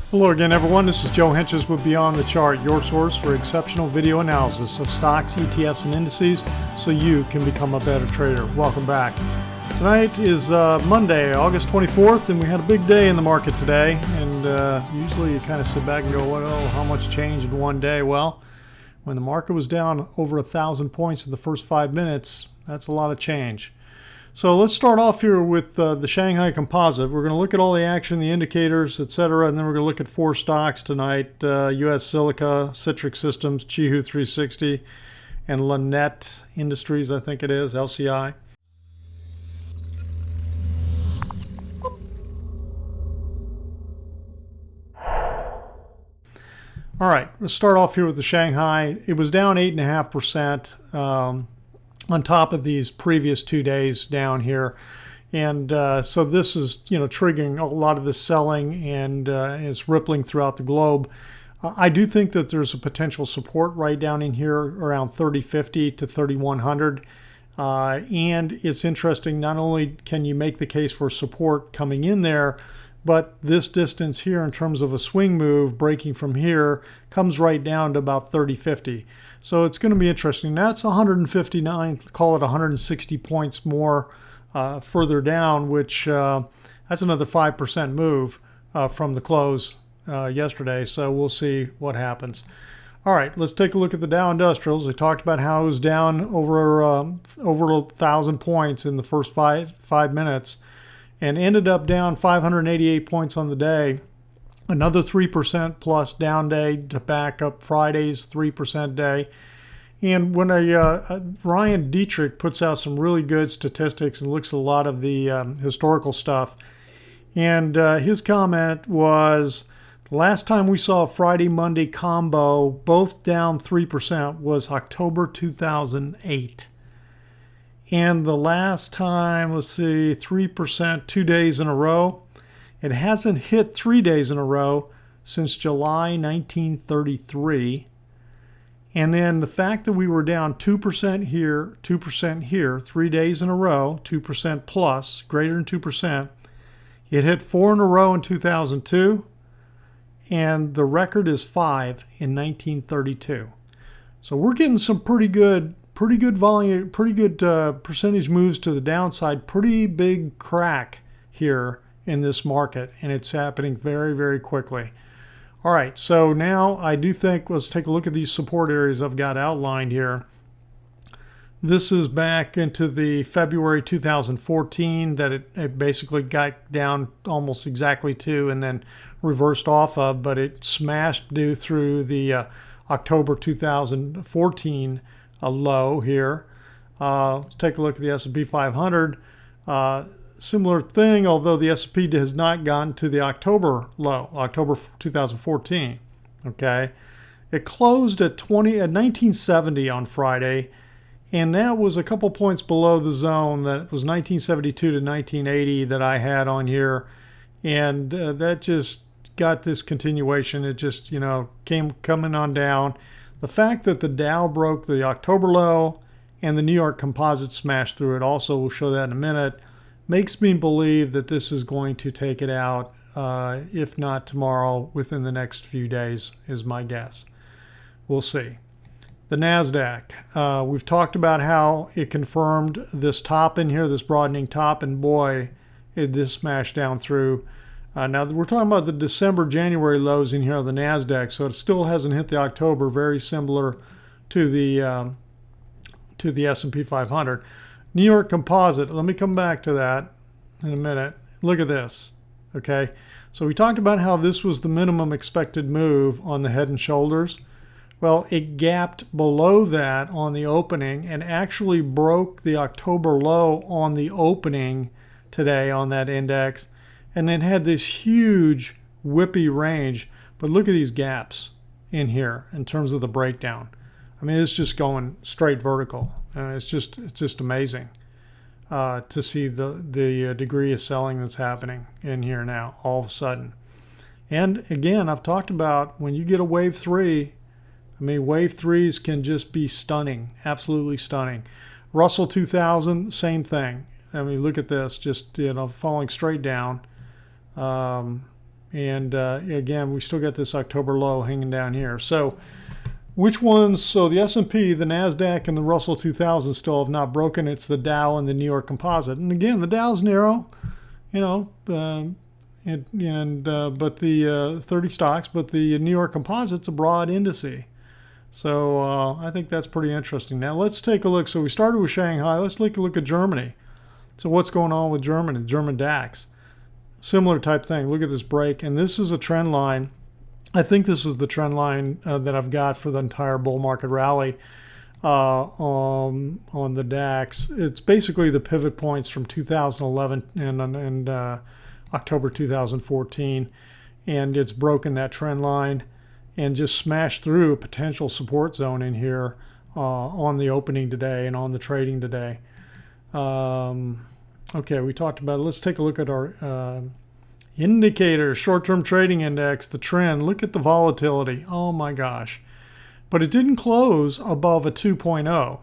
Hello again, everyone. This is Joe Henches with Beyond the Chart, your source for exceptional video analysis of stocks, ETFs, and indices so you can become a better trader. Welcome back. Tonight is Monday, August 24th, and we had a big day in the market today. And usually you kind of sit back and go, well, how much change in one day? Well, when the market was down over 1,000 points in the first 5 minutes, that's a lot of change. So let's start off here with the Shanghai Composite. We're going to look at all the action, the indicators, etc., and then we're going to look at 4 stocks tonight: U.S. Silica, Citrix Systems, Qihu 360, and Lannett Industries, I think it is, LCI. All right, let's start off here with the Shanghai. It was down 8.5%. On top of these previous 2 days down here. And so this is, triggering a lot of the selling, and it's rippling throughout the globe. I do think that there's a potential support right down in here around 3050 to 3100. And it's interesting, not only can you make the case for support coming in there, but this distance here in terms of a swing move breaking from here comes right down to about 3050. So it's going to be interesting. That's 159, call it 160 points more further down, which that's another 5% move from the close yesterday. So we'll see what happens. All right, let's take a look at the Dow Industrials. We talked about how it was down over 1,000 points in the first five minutes and ended up down 588 points on the day. Another 3% plus down day to back up Friday's 3% day. And when Ryan Dietrich puts out some really good statistics and looks at a lot of the historical stuff, and his comment was, the last time we saw a Friday-Monday combo, both down 3%, was October 2008. And the last time, 3%, 2 days in a row. It hasn't hit 3 days in a row since July 1933. And then the fact that we were down 2% here, 2% here, 3 days in a row, 2% plus, greater than 2%. It hit 4 in a row in 2002, and the record is 5 in 1932. So we're getting some pretty good volume, pretty good percentage moves to the downside, pretty big crack here in this market, and it's happening very, very quickly. All right, so now I do think, let's take a look at these support areas I've got outlined here. This is back into the February 2014 that it basically got down almost exactly to and then reversed off of, but it smashed due through the October 2014 low here. Let's take a look at the S&P 500. Similar thing, although the S&P has not gotten to the October low, October 2014. Okay, it closed at 1970 on Friday, and that was a couple points below the zone that was 1972 to 1980 that I had on here, and that just got this continuation. It just coming on down. The fact that the Dow broke the October low and the New York Composite smashed through it, also we'll show that in a minute, makes me believe that this is going to take it out, if not tomorrow, within the next few days is my guess. We'll see. The NASDAQ, we've talked about how it confirmed this top in here, this broadening top, and boy, this smashed down through. Now we're talking about the December, January lows in here of the NASDAQ, so it still hasn't hit the October, very similar to the S&P 500. New York Composite, let me come back to that in a minute. Look at this, okay? So we talked about how this was the minimum expected move on the Head and Shoulders. Well, it gapped below that on the opening and actually broke the October low on the opening today on that index, and then had this huge whippy range. But look at these gaps in here in terms of the breakdown. I mean, it's just going straight vertical. It's just amazing to see the degree of selling that's happening in here now all of a sudden. And again, I've talked about when you get a wave 3, I mean, wave 3s can just be stunning, absolutely stunning. Russell 2000, same thing. I mean, look at this, just falling straight down. And again, we still got this October low hanging down here. So which ones? So the S&P, the NASDAQ, and the Russell 2000 still have not broken. It's the Dow and the New York Composite. And again, the Dow's narrow, you know, but the 30 stocks, but the New York Composite's a broad indice. So I think that's pretty interesting. Now let's take a look. So we started with Shanghai. Let's take a look at Germany. So what's going on with Germany? German DAX. Similar type thing. Look at this break. And this is a trend line. I think this is the trend line that I've got for the entire bull market rally on the DAX. It's basically the pivot points from 2011 and October 2014. And it's broken that trend line and just smashed through a potential support zone in here on the opening today and on the trading today. Okay, we talked about it. Let's take a look at our indicator, short-term trading index, the trend. Look at the volatility. Oh my gosh. But it didn't close above a 2.0.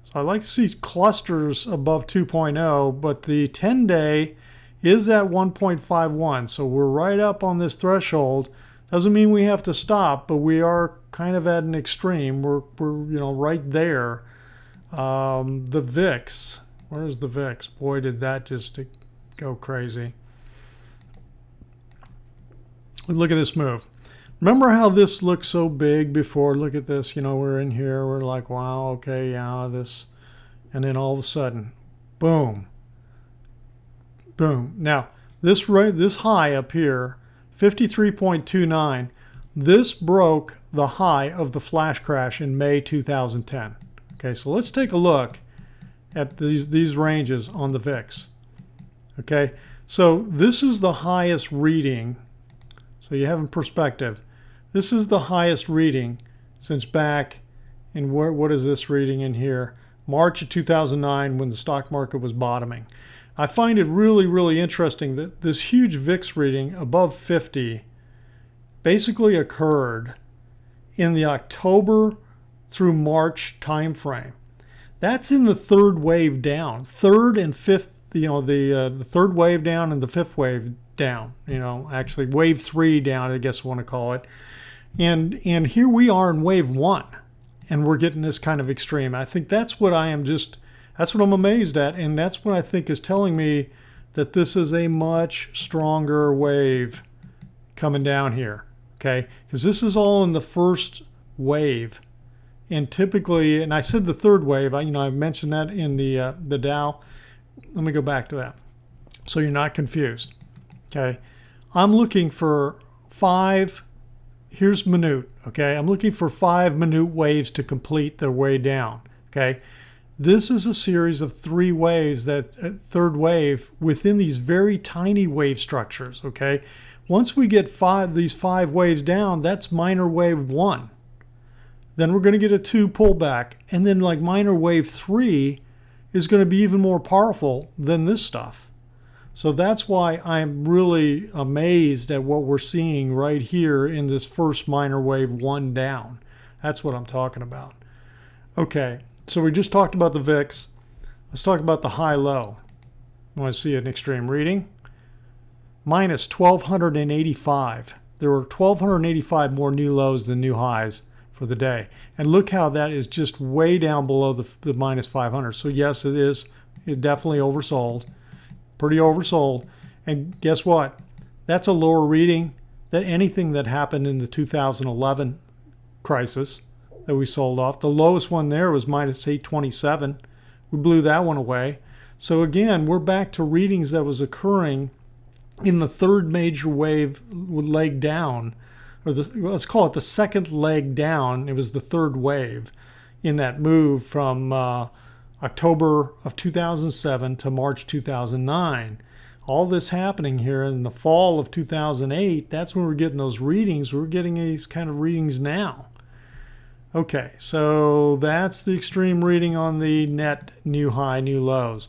So I like to see clusters above 2.0, but the 10-day is at 1.51. So we're right up on this threshold. Doesn't mean we have to stop, but we are kind of at an extreme. We're right there. The VIX. Where's the VIX? Boy, did that just go crazy. Look at this move. Remember how this looked so big before? Look at this. We're in here. We're like, wow, okay, yeah, this. And then all of a sudden, boom. Boom. Now, this high up here, 53.29, this broke the high of the flash crash in May 2010. Okay, so let's take a look at these ranges on the VIX. Okay, so this is the highest reading. So you have in perspective, this is the highest reading since back in what is this reading in here? March of 2009, when the stock market was bottoming. I find it really, really interesting that this huge VIX reading above 50 basically occurred in the October through March timeframe. That's in the third wave down, third and fifth, the third wave down and the fifth wave down, actually wave 3 down, I guess I want to call it. And here we are in wave 1, and we're getting this kind of extreme. I think that's what that's what I'm amazed at, and that's what I think is telling me that this is a much stronger wave coming down here, okay? Because this is all in the first wave. And typically, and I said the third wave, I mentioned that in the Dow. Let me go back to that so you're not confused. Okay, I'm looking for 5, here's minute, okay? I'm looking for 5 minute waves to complete their way down, okay? This is a series of 3 waves, that third wave within these very tiny wave structures, okay? Once we get these 5 waves down, that's minor wave 1. Then we're going to get a 2 pullback, and then like minor wave 3 is going to be even more powerful than this stuff. So that's why I'm really amazed at what we're seeing right here in this first minor wave 1 down. That's what I'm talking about. Okay, so we just talked about the VIX. Let's talk about the high-low. You want to see an extreme reading? Minus 1,285. There were 1,285 more new lows than new highs for the day. And look how that is just way down below the minus 500. So yes, it is. It definitely oversold. Pretty oversold. And guess what? That's a lower reading than anything that happened in the 2011 crisis that we sold off. The lowest one there was minus 827. We blew that one away. So again, we're back to readings that was occurring in the third major wave leg down, or let's call it the second leg down. It was the third wave in that move from October of 2007 to March 2009. All this happening here in the fall of 2008, that's when we're getting those readings. We're getting these kind of readings now. Okay, so that's the extreme reading on the net new high, new lows.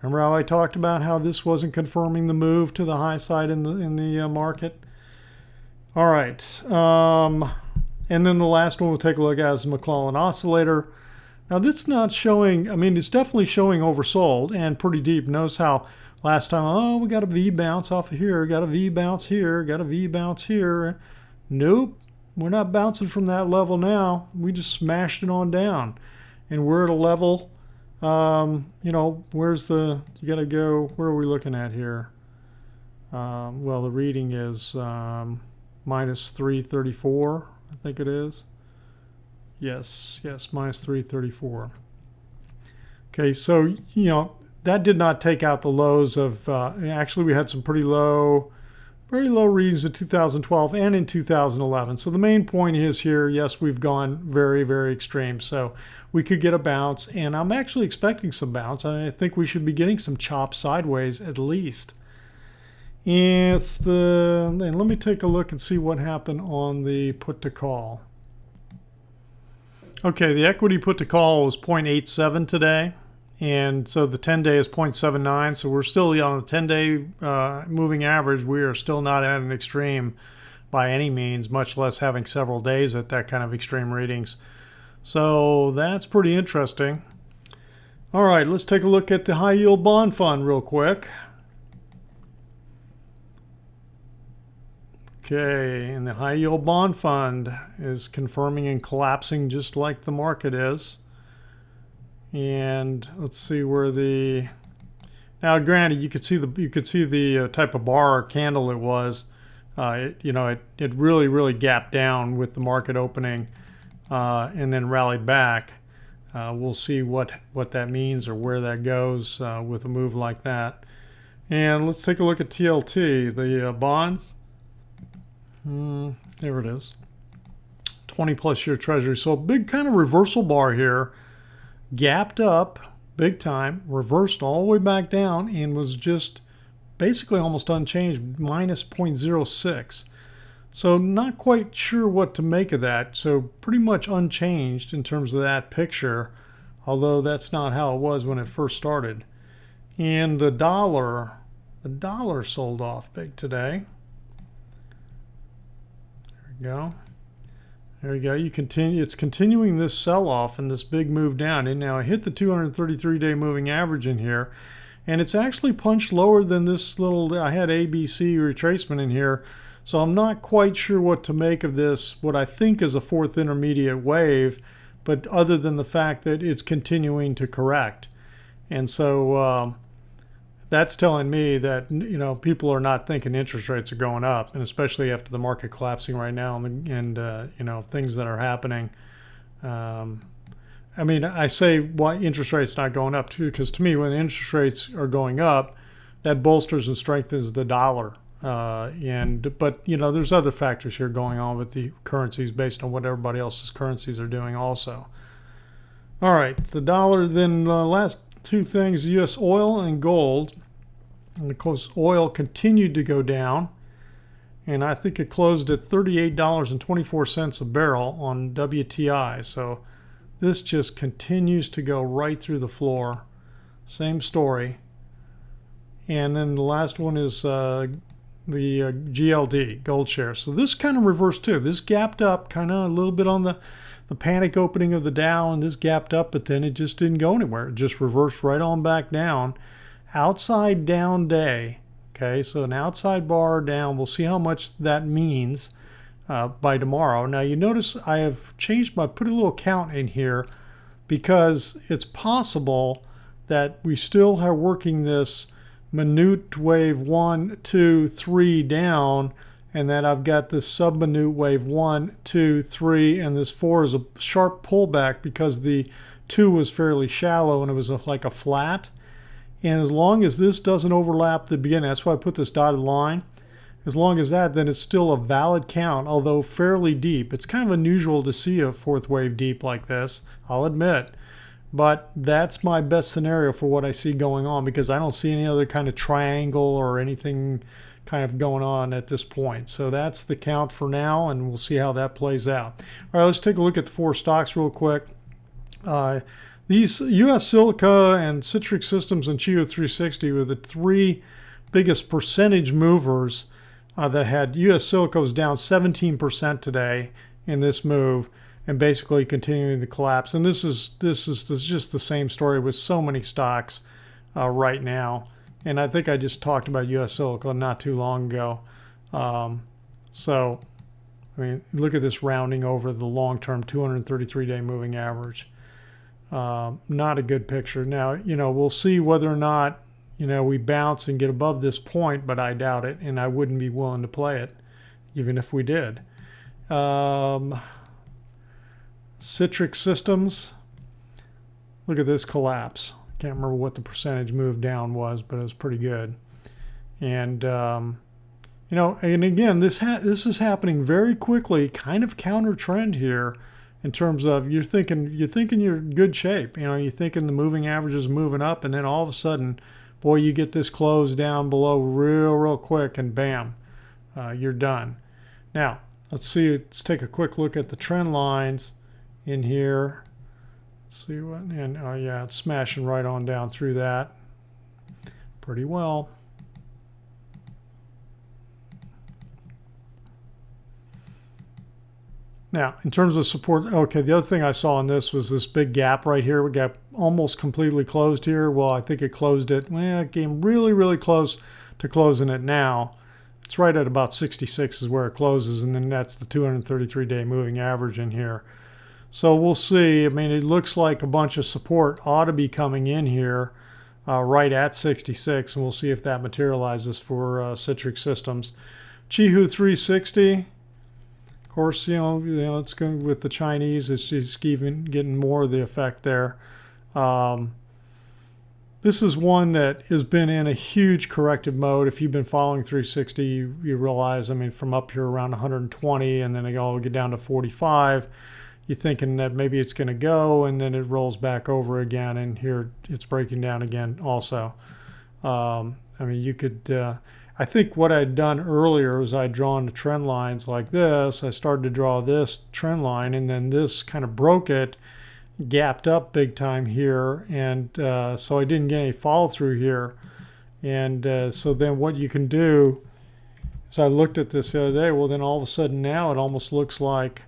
Remember how I talked about how this wasn't confirming the move to the high side in the market? All right, and then the last one we'll take a look at is the McClellan oscillator. Now this is not showing, I mean, it's definitely showing oversold and pretty deep. Notice how Last time, oh, we got a V bounce off of here, got a V bounce here, got a V bounce here. Nope, we're not bouncing from that level now. We just smashed it on down. And we're at a level, you know, where's the, you got to go, where are we looking at here? Well, the reading is minus 334, I think it is. Yes, minus 334. Okay, so, you know, that did not take out the lows of, actually we had some very low readings in 2012 and in 2011. So the main point is here, yes, we've gone very, very extreme. So we could get a bounce, and I'm actually expecting some bounce. I think we should be getting some chop sideways at least. And let me take a look and see what happened on the put to call. Okay, the equity put to call was 0.87 today. And so the 10-day is 0.79. So we're still on the 10-day moving average. We are still not at an extreme by any means, much less having several days at that kind of extreme readings. So that's pretty interesting. All right, let's take a look at the high yield bond fund real quick. Okay, and the high yield bond fund is confirming and collapsing just like the market is. And let's see where the, now granted you could see the type of bar or candle it was. You know, it really gapped down with the market opening and then rallied back. We'll see what that means or where that goes with a move like that. And let's take a look at TLT, the bonds. There it is, 20+ year treasury. So a big kind of reversal bar here, gapped up big time, reversed all the way back down, and was just basically almost unchanged, minus 0.06. So not quite sure what to make of that. So pretty much unchanged in terms of that picture, although that's not how it was when it first started. And the dollar sold off big today. Go. There we go. It's continuing this sell-off and this big move down. And now I hit the 233-day moving average in here, and it's actually punched lower than this little. I had ABC retracement in here, so I'm not quite sure what to make of this. What I think is a fourth intermediate wave, but other than the fact that it's continuing to correct, and so. That's telling me that, you know, people are not thinking interest rates are going up, and especially after the market collapsing right now and you know, things that are happening. I mean, I say why interest rates not going up too, because to me, when interest rates are going up, that bolsters and strengthens the dollar. But you know, there's other factors here going on with the currencies based on what everybody else's currencies are doing also. All right, the dollar. Then the last two things: U.S. oil and gold. And of course, oil continued to go down, and I think it closed at $38.24 a barrel on WTI. So this just continues to go right through the floor. Same story. And then the last one is the GLD, gold shares. So this kind of reversed too. This gapped up kind of a little bit on the panic opening of the Dow, and this gapped up, but then it just didn't go anywhere. It just reversed right on back down. Outside down day. Okay, so an outside bar down. We'll see how much that means by tomorrow. Now you notice I have changed put a little count in here because it's possible that we still are working this minute wave 1, 2, 3 down, and that I've got this sub-minute wave 1, 2, 3, and this 4 is a sharp pullback because the 2 was fairly shallow and it was like a flat. And as long as this doesn't overlap the beginning, that's why I put this dotted line. As long as that, then it's still a valid count, although fairly deep. It's kind of unusual to see a fourth wave deep like this, I'll admit. But that's my best scenario for what I see going on, because I don't see any other kind of triangle or anything kind of going on at this point. So that's the count for now, and we'll see how that plays out. All right, let's take a look at the 4 stocks real quick. These U.S. Silica and Citrix Systems and Chio 360 were the 3 biggest percentage movers that had. U.S. Silica was down 17% today in this move, and basically continuing the collapse. And this is just the same story with so many stocks right now. And I think I just talked about US Silicon not too long ago. So, I mean, look at this rounding over the long-term 233-day moving average. Not a good picture. Now, we'll see whether or not, we bounce and get above this point, but I doubt it, and I wouldn't be willing to play it, even if we did. Citrix Systems. Look at this collapse. Can't remember what the percentage move down was, but it was pretty good. And and again, this is happening very quickly, kind of counter trend here, in terms of you're thinking you're in good shape. You're thinking the moving average is moving up, and then all of a sudden, boy, you get this close down below real quick, and bam, you're done. Now let's take a quick look at the trend lines in here. Let's see what, and oh yeah, it's smashing right on down through that pretty well. Now, in terms of support, okay, the other thing I saw in this was this big gap right here. We got almost completely closed here. Well, I think it closed it. Well, it came really close to closing it now. It's right at about 66 is where it closes, and then that's the 233-day moving average in here. So we'll see. I mean, it looks like a bunch of support ought to be coming in here right at 66, and we'll see if that materializes for Citrix Systems. Qihoo 360. Of course, it's going with the Chinese. It's just even getting more of the effect there. This is one that has been in a huge corrective mode. If you've been following 360, you realize, I mean, from up here around 120, and then it all get down to 45. You're thinking that maybe it's going to go, and then it rolls back over again, and here it's breaking down again also. I mean, you could... I think what I'd done earlier was I'd drawn the trend lines like this. I started to draw this trend line, and then this kind of broke it, gapped up big time here, and so I didn't get any follow through here. And so then what you can do is, I looked at this the other day, well then all of a sudden now it almost looks like,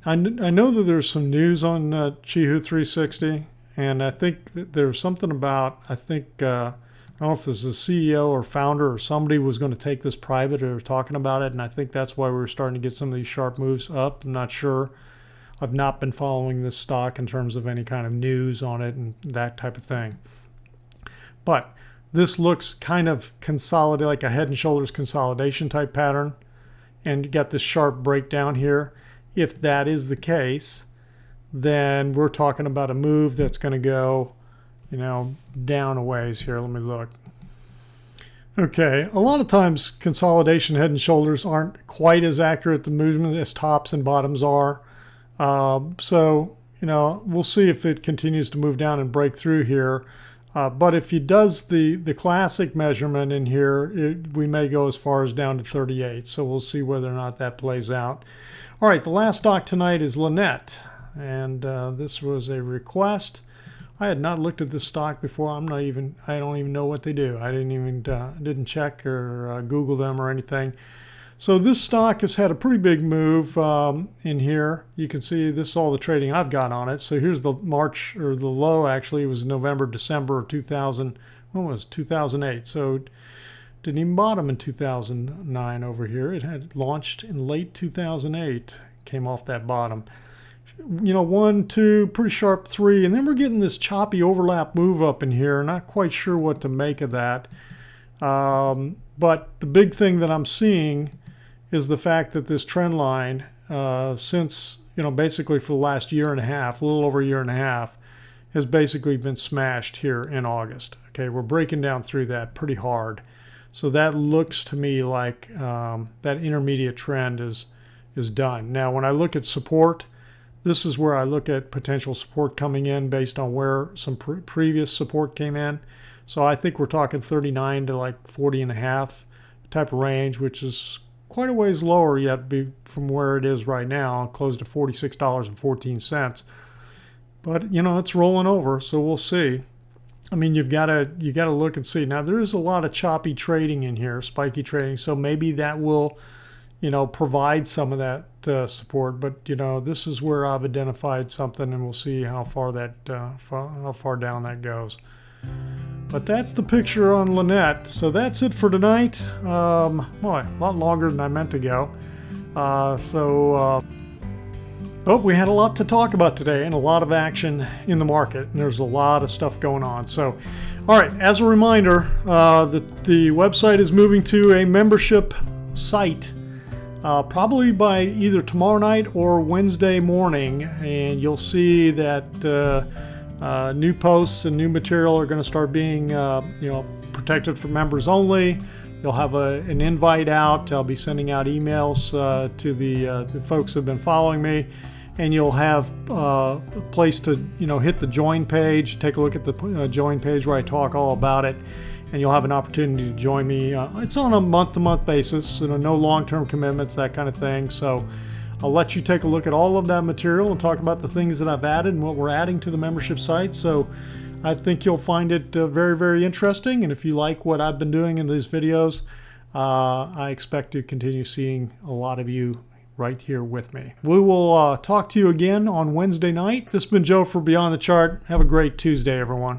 I know that there's some news on Qihoo 360, and I think that there's something about, I don't know if this is a CEO or founder or somebody was going to take this private or talking about it, and I think that's why we were starting to get some of these sharp moves up. I'm not sure. I've not been following this stock in terms of any kind of news on it and that type of thing. But this looks kind of consolidated, like a Head and Shoulders consolidation type pattern, and you got this sharp breakdown here. If that is the case, then we're talking about a move that's going to go down a ways here. Let me look. Okay, a lot of times consolidation Head and Shoulders aren't quite as accurate the movement as tops and bottoms are. So, we'll see if it continues to move down and break through here. But if he does the classic measurement in here, we may go as far as down to 38. So we'll see whether or not that plays out. All right, the last stock tonight is Lannett. And this was a request. I had not looked at this stock before. I don't even know what they do. I didn't check or Google them or anything. So this stock has had a pretty big move in here. You can see this is all the trading I've got on it. So here's the March, or the low actually was November, December of 2008. So it didn't even bottom in 2009 over here. It had launched in late 2008, came off that bottom. 1, 2, pretty sharp 3, and then we're getting this choppy overlap move up in here. Not quite sure what to make of that. But the big thing that I'm seeing is the fact that this trend line, since, basically for the last year and a half, a little over a year and a half, has basically been smashed here in August. Okay, we're breaking down through that pretty hard. So that looks to me like that intermediate trend is done. Now, when I look at support, this is where I look at potential support coming in based on where some previous support came in. So I think we're talking 39 to like 40 and a half type of range, which is quite a ways lower yet from where it is right now, close to $46.14. But it's rolling over, so we'll see. I mean, you got to look and see. Now there is a lot of choppy trading in here, spiky trading, so maybe that will provide some of that support. But this is where I've identified something, and we'll see how far down that goes. But that's the picture on Lynette. So that's it for tonight. Boy, a lot longer than I meant to go. But we had a lot to talk about today and a lot of action in the market. And there's a lot of stuff going on. So, all right, as a reminder, the website is moving to a membership site probably by either tomorrow night or Wednesday morning. And you'll see that new posts and new material are going to start being protected for members only. You'll have an invite out. I'll be sending out emails to the folks who have been following me, and you'll have a place to hit the join page, take a look at the join page where I talk all about it, and you'll have an opportunity to join me. It's on a month-to-month basis, no long-term commitments, that kind of thing. So I'll let you take a look at all of that material and talk about the things that I've added and what we're adding to the membership site. So I think you'll find it very, very interesting. And if you like what I've been doing in these videos, I expect to continue seeing a lot of you right here with me. We will talk to you again on Wednesday night. This has been Joe for Beyond the Chart. Have a great Tuesday, everyone.